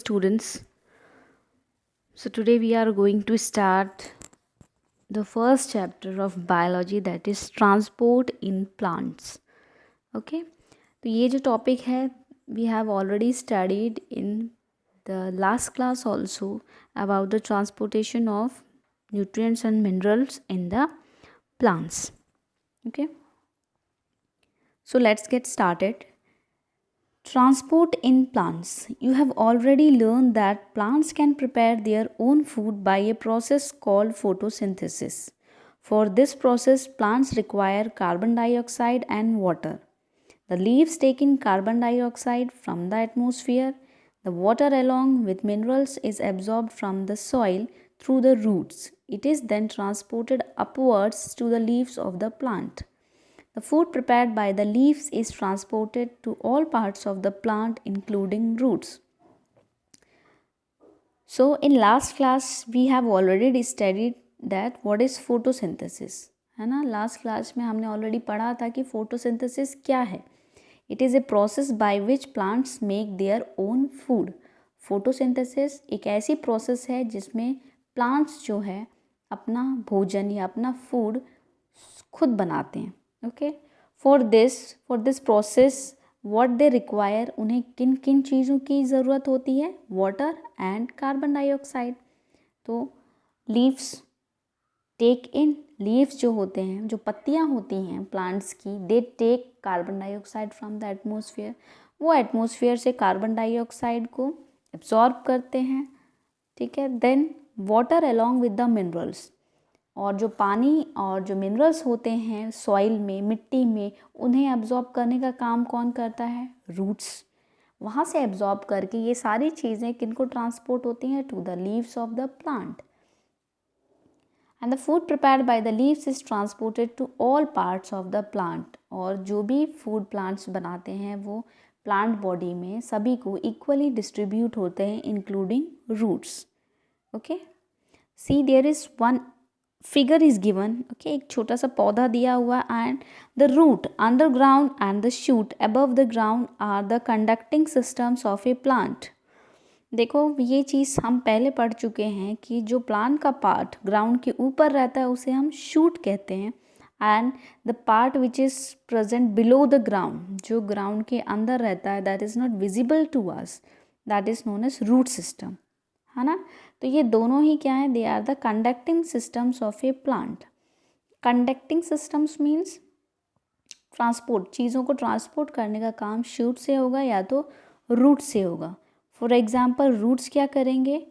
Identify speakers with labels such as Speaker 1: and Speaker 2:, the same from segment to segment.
Speaker 1: Students. So today we are going to start the first chapter of biology, that is transport in plants. Okay, तो ये जो topic है we have already studied in the last class also about the transportation of nutrients and minerals in the plants. Okay, so let's get started. Transport in plants. You have already learned that plants can prepare their own food by a process called photosynthesis. For this process, plants require carbon dioxide and water. The leaves take in carbon dioxide from the atmosphere. The water, along with minerals, is absorbed from the soil through the roots. It is then transported upwards to the leaves of the plant. The food prepared by the leaves is transported to all parts of the plant, including roots. So, in last class, we have already studied that what is photosynthesis, है ना. Last class में हमने already पढ़ा था कि photosynthesis क्या है. It is a process by which plants make their own food. Photosynthesis एक ऐसी प्रोसेस है जिसमें प्लांट्स जो है अपना भोजन या अपना फूड खुद बनाते हैं. Okay, for this process what they require, उन्हें किन किन चीज़ों की ज़रूरत होती है. Water and carbon dioxide. तो लीव्स टेक इन, लीव्स जो होते हैं, जो पत्तियां होती हैं प्लांट्स की, they take carbon dioxide from the atmosphere. वो एटमोसफियर से कार्बन डाइऑक्साइड को एब्जॉर्ब करते हैं. ठीक है. Then water along with the minerals, और जो पानी और जो मिनरल्स होते हैं सॉइल में, मिट्टी में, उन्हें एब्जॉर्ब करने का काम कौन करता है. रूट्स. वहाँ से एब्जॉर्ब करके ये सारी चीज़ें किनको ट्रांसपोर्ट होती हैं, to the leaves of the plant. And the food prepared by the leaves is transported to all parts of the plant. और जो भी फूड प्लांट्स बनाते हैं वो प्लांट बॉडी में सभी को इक्वली डिस्ट्रीब्यूट होते हैं, including roots. Okay, see there is one figure is given. Okay, एक छोटा सा पौधा दिया हुआ. And the root underground and the shoot above the ground are the conducting systems of a plant. देखो, ये चीज़ हम पहले पढ़ चुके हैं कि जो प्लांट का पार्ट ग्राउंड के ऊपर रहता है उसे हम शूट कहते हैं. And the part which is present below the ground, जो ग्राउंड के अंदर रहता है, that is not visible to us, that is known as root system, है ना. तो ये दोनों ही क्या है, they are the conducting systems of a plant. Conducting systems means transport, चीज़ों को ट्रांसपोर्ट करने का काम शूट से होगा या तो रूट से होगा. फॉर एग्जाम्पल, रूट्स क्या करेंगे,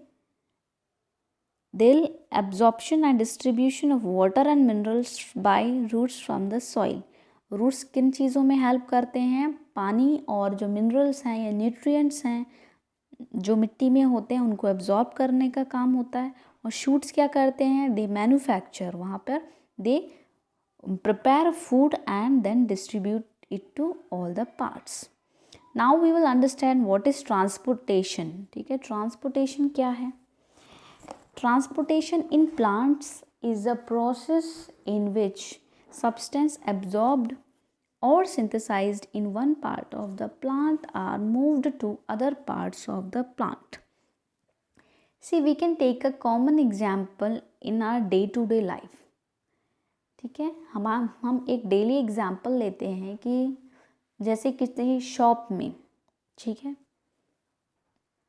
Speaker 1: the absorption and distribution of water and minerals by roots from the soil. Roots किन चीज़ों में हेल्प करते हैं, पानी और जो मिनरल्स हैं या न्यूट्रिएंट्स हैं जो मिट्टी में होते हैं उनको एब्जॉर्ब करने का काम होता है. और शूट्स क्या करते हैं, दे मैन्युफैक्चर, वहाँ पर they prepare food and then distribute it to all the parts. Now we will understand what is transportation. ठीक है, ट्रांसपोर्टेशन क्या है. Transportation in plants is a process in which substance absorbed or synthesized in one part of the plant are moved to other parts of the plant. See, we can take a common example in our day-to-day life. ठीक है, हम एक daily example लेते हैं कि जैसे किसी shop में, ठीक है,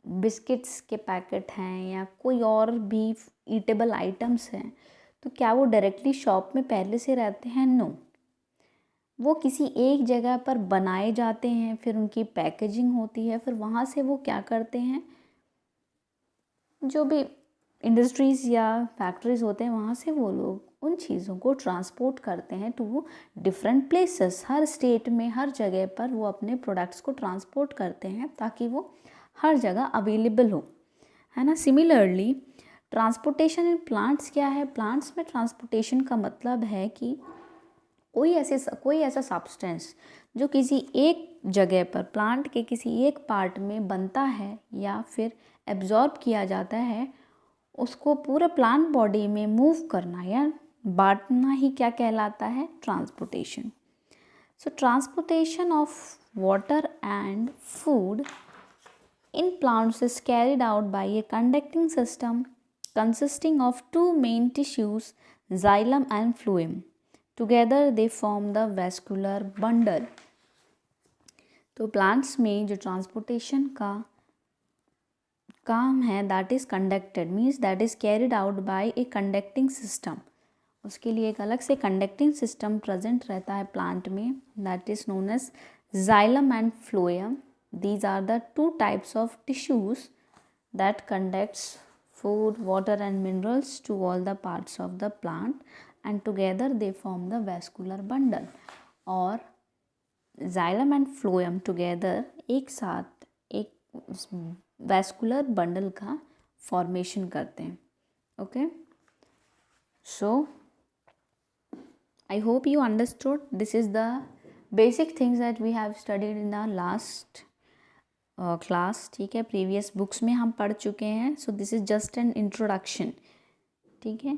Speaker 1: बिस्किट्स के पैकेट हैं या कोई और भी ईटेबल आइटम्स हैं, तो क्या वो डायरेक्टली शॉप में पहले से रहते हैं. नो, वो किसी एक जगह पर बनाए जाते हैं, फिर उनकी पैकेजिंग होती है, फिर वहाँ से वो क्या करते हैं, जो भी इंडस्ट्रीज़ या फैक्ट्रीज़ होते हैं वहाँ से वो लोग उन चीज़ों को ट्रांसपोर्ट करते हैं टू डिफरेंट प्लेसेस. हर स्टेट में, हर जगह पर वो अपने प्रोडक्ट्स को ट्रांसपोर्ट करते हैं ताकि वो हर जगह अवेलेबल हो, है ना. सिमिलरली ट्रांसपोर्टेशन इन प्लांट्स क्या है. प्लांट्स में ट्रांसपोर्टेशन का मतलब है कि कोई ऐसा सब्सटेंस जो किसी एक जगह पर प्लांट के किसी एक पार्ट में बनता है या फिर एब्जॉर्ब किया जाता है, उसको पूरे प्लांट बॉडी में मूव करना या बांटना ही क्या कहलाता है, transportation. So transportation of water and food in plants is carried out by a conducting system consisting of two main tissues, xylem and phloem. Together they form the vascular bundle. तो plants में जो transportation का काम है that is conducted means that is carried out by a conducting system. उसके लिए एक अलग से कंडक्टिंग सिस्टम प्रेजेंट रहता है प्लांट में that is known as xylem and phloem. These are the two types of tissues that conducts food, water and minerals to all the parts of the plant and together they form the vascular bundle. और xylem and phloem together एक साथ एक vascular bundle का formation करते हैं. Okay, so I hope you understood. This is the basic things that we have studied in our last class. ठीक है, previous books में हम पढ़ चुके हैं. So this is just an introduction. ठीक है,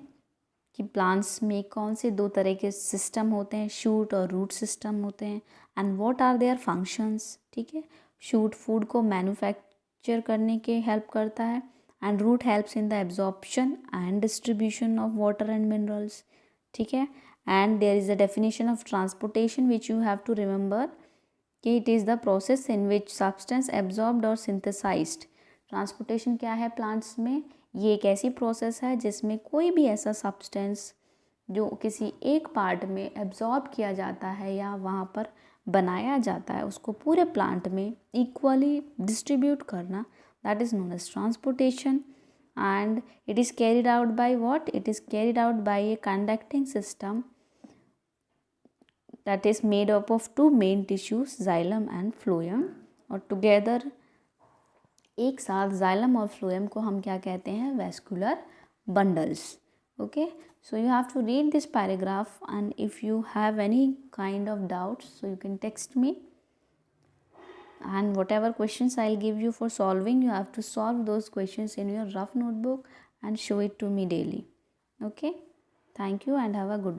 Speaker 1: कि प्लांट्स में कौन से दो तरह के सिस्टम होते हैं, शूट और रूट सिस्टम होते हैं and what are their functions. ठीक है, शूट फूड को मैन्युफैक्चर करने के हेल्प करता है and root helps in the absorption and distribution of water and minerals. ठीक है, and there is a definition of transportation which you have to remember कि it is the process in which substance absorbed और synthesized. Transportation क्या है plants में, ये एक ऐसी प्रोसेस है जिसमें कोई भी ऐसा सब्सटेंस जो किसी एक पार्ट में एब्जॉर्ब किया जाता है या वहाँ पर बनाया जाता है उसको पूरे प्लांट में इक्वली डिस्ट्रीब्यूट करना, that is known as transportation. And it is carried out by what, it is carried out by a conducting system that is made up of two main tissues, xylem and phloem. और together एक साथ xylem और phloem को हम क्या कहते हैं, vascular bundles. Okay, so you have to read this paragraph and if you have any kind of doubts so you can text me and whatever questions I'll give you for solving, you have to solve those questions in your rough notebook and show it to me daily. Okay, thank you and have a good day.